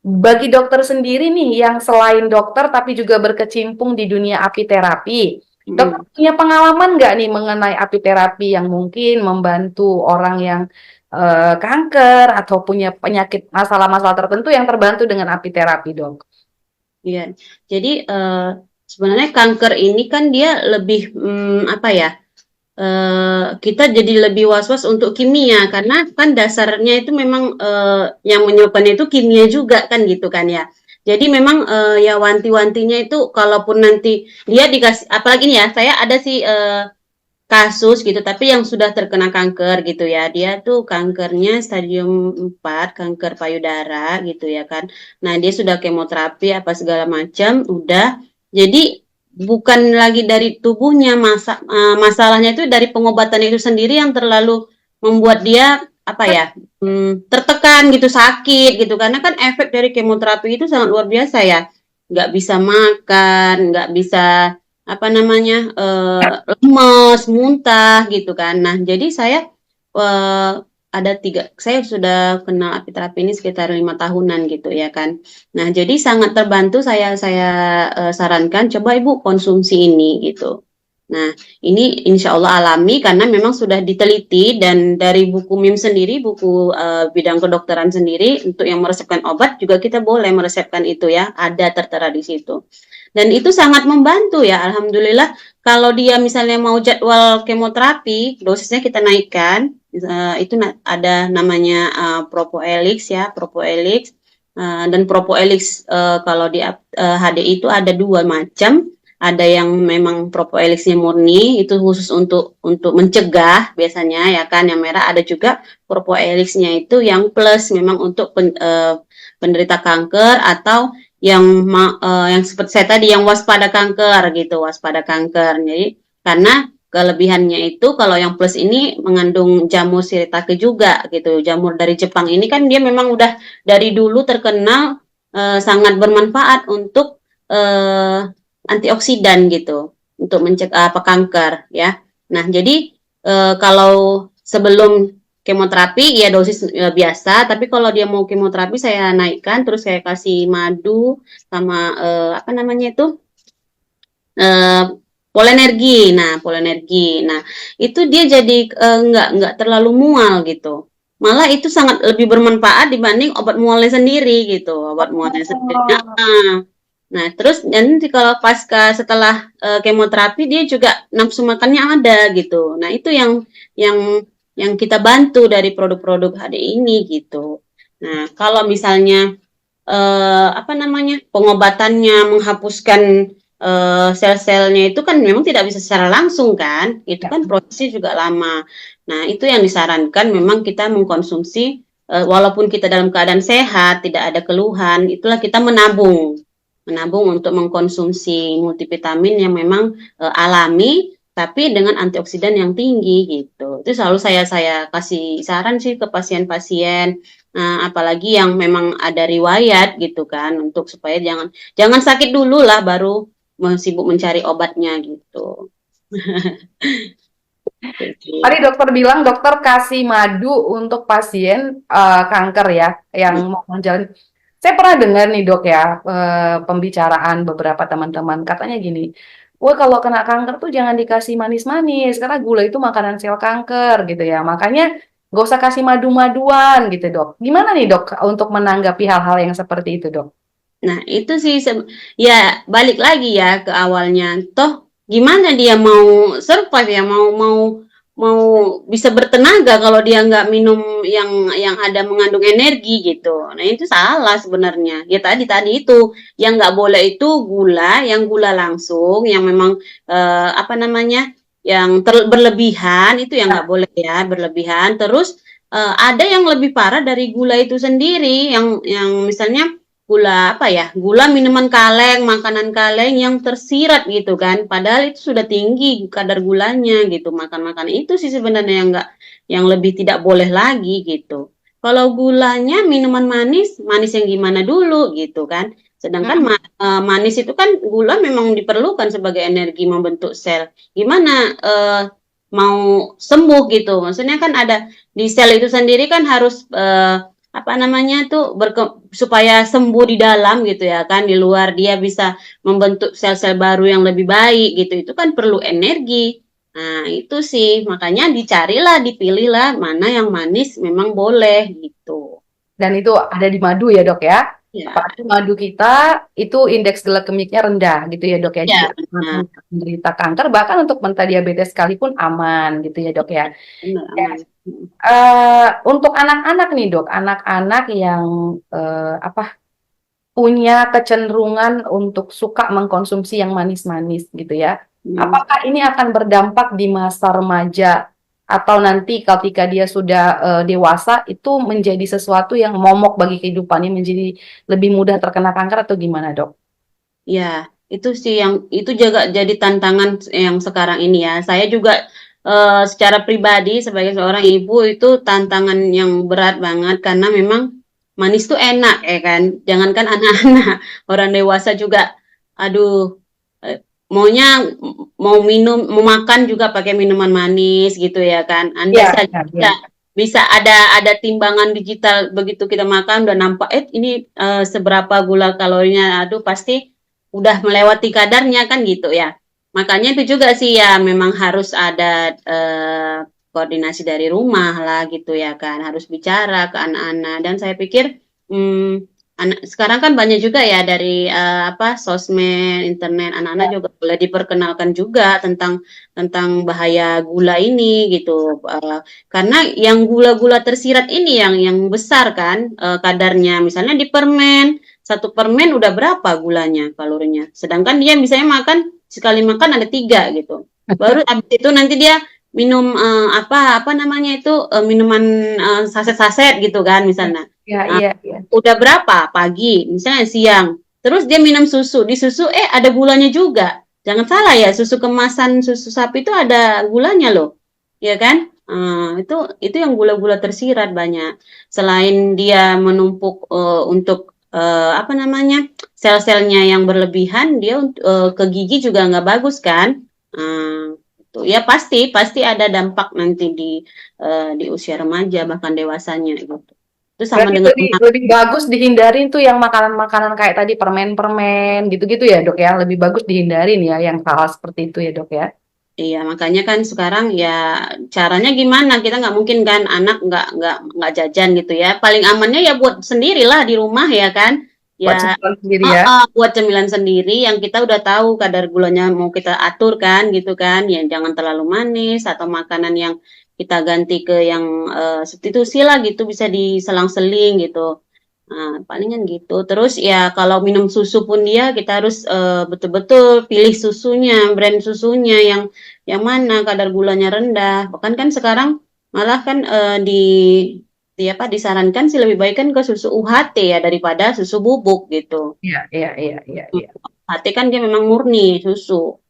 Bagi dokter sendiri nih, yang selain dokter tapi juga berkecimpung di dunia apiterapi, dokter Mm. punya pengalaman nggak nih mengenai apiterapi yang mungkin membantu orang yang kanker atau punya penyakit masalah-masalah tertentu yang terbantu dengan apiterapi, dok? Iya, jadi sebenarnya kanker ini kan dia lebih apa ya? Kita jadi lebih was-was untuk kimia karena kan dasarnya itu memang yang menyebabkan itu kimia juga kan gitu kan ya. Jadi memang ya wanti-wantinya itu kalaupun nanti dia dikasih apalagi nih ya saya ada sih kasus gitu tapi yang sudah terkena kanker gitu ya. Dia tuh kankernya stadium 4 kanker payudara gitu ya kan. Nah, dia sudah kemoterapi apa segala macam udah. Jadi bukan lagi dari tubuhnya masalahnya itu dari pengobatan itu sendiri yang terlalu membuat dia apa ya tertekan gitu sakit gitu karena kan efek dari kemoterapi itu sangat luar biasa ya nggak bisa makan nggak bisa apa namanya lemes muntah gitu kan nah jadi saya eh, ada saya sudah kenal apiterapi ini sekitar 5 tahunan gitu ya kan. Nah, jadi sangat terbantu saya sarankan coba Ibu konsumsi ini gitu. Nah, ini insya Allah alami karena memang sudah diteliti dan dari buku MIM sendiri, buku bidang kedokteran sendiri untuk yang meresepkan obat juga kita boleh meresepkan itu ya, ada tertera di situ. Dan itu sangat membantu ya, alhamdulillah. Kalau dia misalnya mau jadwal kemoterapi, dosisnya kita naikkan. Itu ada namanya Propoelix ya, Propoelix. Dan Propoelix kalau di HDI itu ada dua macam. Ada yang memang Propoelixnya murni, itu khusus untuk mencegah biasanya ya kan. Yang merah ada juga Propoelixnya itu yang plus memang untuk penderita kanker atau yang seperti saya tadi yang waspada kanker gitu, waspada kanker. Jadi karena kelebihannya itu kalau yang plus ini mengandung jamur shiitake juga gitu. Jamur dari Jepang ini kan dia memang udah dari dulu terkenal sangat bermanfaat untuk antioksidan gitu, untuk mencegah apa kanker ya. Nah, jadi kalau sebelum kemoterapi ya dosis biasa, tapi kalau dia mau kemoterapi saya naikkan terus saya kasih madu sama apa namanya itu eh, polenergi. Nah, polenergi. Nah, itu dia jadi nggak terlalu mual gitu. Malah itu sangat lebih bermanfaat dibanding obat mualnya sendiri gitu, obat mualnya sendiri. Oh, Nah, terus nanti kalau pasca setelah kemoterapi dia juga nafsu makannya ada gitu. Nah, itu yang yang kita bantu dari produk-produk HDI ini gitu. Nah, kalau misalnya apa namanya pengobatannya menghapuskan sel-selnya itu kan memang tidak bisa secara langsung kan, itu ya. kan prosesnya juga lama. Nah, itu yang disarankan memang kita mengkonsumsi walaupun kita dalam keadaan sehat, tidak ada keluhan, itulah kita menabung untuk mengkonsumsi multivitamin yang memang alami tapi dengan antioksidan yang tinggi gitu. Itu selalu saya kasih saran sih ke pasien-pasien. Nah, apalagi yang memang ada riwayat gitu kan untuk supaya jangan jangan sakit dulu lah baru sibuk mencari obatnya gitu. Tadi dokter bilang dokter kasih madu untuk pasien kanker ya, yang mau menjalani. Saya pernah dengar nih dok ya, pembicaraan beberapa teman-teman. Katanya gini, wah kalau kena kanker tuh jangan dikasih manis-manis, karena gula itu makanan sel kanker gitu ya. Makanya nggak usah kasih madu-maduan gitu dok. Gimana nih dok untuk menanggapi hal-hal yang seperti itu dok? Nah, itu sih ya balik lagi ya ke awalnya. Toh gimana dia mau survive ya, mau mau mau bisa bertenaga kalau dia nggak minum yang ada mengandung energi gitu. Nah, itu salah sebenarnya. Ya tadi tadi itu yang nggak boleh itu gula, yang gula langsung, yang memang apa namanya, yang berlebihan itu yang nggak boleh ya, berlebihan. Terus ada yang lebih parah dari gula itu sendiri, yang misalnya gula apa ya gula minuman kaleng makanan kaleng yang tersirat gitu kan padahal itu sudah tinggi kadar gulanya gitu makan-makan itu sih sebenarnya yang lebih tidak boleh lagi gitu kalau gulanya minuman manis manis yang gimana dulu gitu kan sedangkan manis itu kan gula memang diperlukan sebagai energi membentuk sel gimana mau sembuh gitu maksudnya kan ada di sel itu sendiri kan harus apa namanya tuh supaya sembuh di dalam gitu ya kan, di luar dia bisa membentuk sel-sel baru yang lebih baik gitu. Itu kan perlu energi. Nah, itu sih makanya dicarilah, dipilihlah mana yang manis memang boleh gitu. Dan itu ada di madu ya dok ya. Ya, Apalagi madu kita itu indeks glikemiknya rendah gitu ya dok ya. Jadi ya aman benar, untuk menderita kanker bahkan untuk menderita diabetes sekalipun aman gitu ya dok ya. benar Ya, aman. untuk anak-anak nih dok, anak-anak yang apa punya kecenderungan untuk suka mengkonsumsi yang manis-manis gitu ya. Hmm. Apakah ini akan berdampak di masa remaja atau nanti ketika dia sudah dewasa itu menjadi sesuatu yang momok bagi kehidupannya menjadi lebih mudah terkena kanker atau gimana, Dok? Ya, itu sih yang itu juga jadi tantangan yang sekarang ini ya. Saya juga secara pribadi sebagai seorang ibu itu tantangan yang berat banget karena memang manis tuh enak ya kan. Jangankan anak-anak, orang dewasa juga aduh maunya mau minum, mau makan juga pakai minuman manis gitu ya kan. Andai Iya, saja iya, iya. bisa ada timbangan digital begitu kita makan udah nampak ini seberapa gula kalorinya, aduh pasti udah melewati kadarnya kan gitu ya. Makanya itu juga sih ya memang harus ada koordinasi dari rumah lah gitu ya kan, harus bicara ke anak-anak. Dan saya pikir sekarang kan banyak juga ya dari apa sosmed, internet, anak-anak juga boleh diperkenalkan juga tentang bahaya gula ini gitu. Karena yang gula-gula tersirat ini yang besar kan kadarnya. Misalnya di permen, satu permen udah berapa gulanya, kalorinya. Sedangkan dia misalnya makan, sekali makan ada 3 gitu. Baru habis itu nanti dia minum apa namanya itu minuman saset-saset gitu kan misalnya. Iya, Uh, iya, iya. udah berapa pagi, misalnya siang. Terus dia minum susu, di susu ada gulanya juga. Jangan salah ya, susu kemasan susu sapi itu ada gulanya loh, ya kan? Itu yang gula-gula tersirat banyak. Selain dia menumpuk untuk apa namanya sel-selnya yang berlebihan, dia ke gigi juga nggak bagus kan? Itu ya pasti pasti ada dampak nanti di usia remaja bahkan dewasanya gitu. Itu sama Berarti dengan lebih lebih bagus dihindarin tuh yang makanan-makanan kayak tadi permen-permen gitu-gitu ya, Dok ya. Lebih bagus dihindarin ya yang hal seperti itu ya, Dok ya. iya, makanya kan sekarang ya caranya gimana? Kita nggak mungkin kan anak nggak jajan gitu ya. Paling amannya ya buat sendirilah di rumah ya kan. Buat Ya cemilan sendiri ya. buat cemilan sendiri yang kita udah tahu kadar gulanya mau kita atur kan gitu kan. Ya jangan terlalu manis atau makanan yang kita ganti ke yang substitusi lah gitu bisa diselang-seling gitu. Nah, palingan gitu. Terus ya kalau minum susu pun dia kita harus betul-betul pilih susunya, brand susunya yang mana kadar gulanya rendah. Bahkan kan sekarang malah kan di apa disarankan sih lebih baik kan ke susu UHT ya daripada susu bubuk gitu. Iya, iya, iya, iya, iya. UHT kan dia memang murni susu.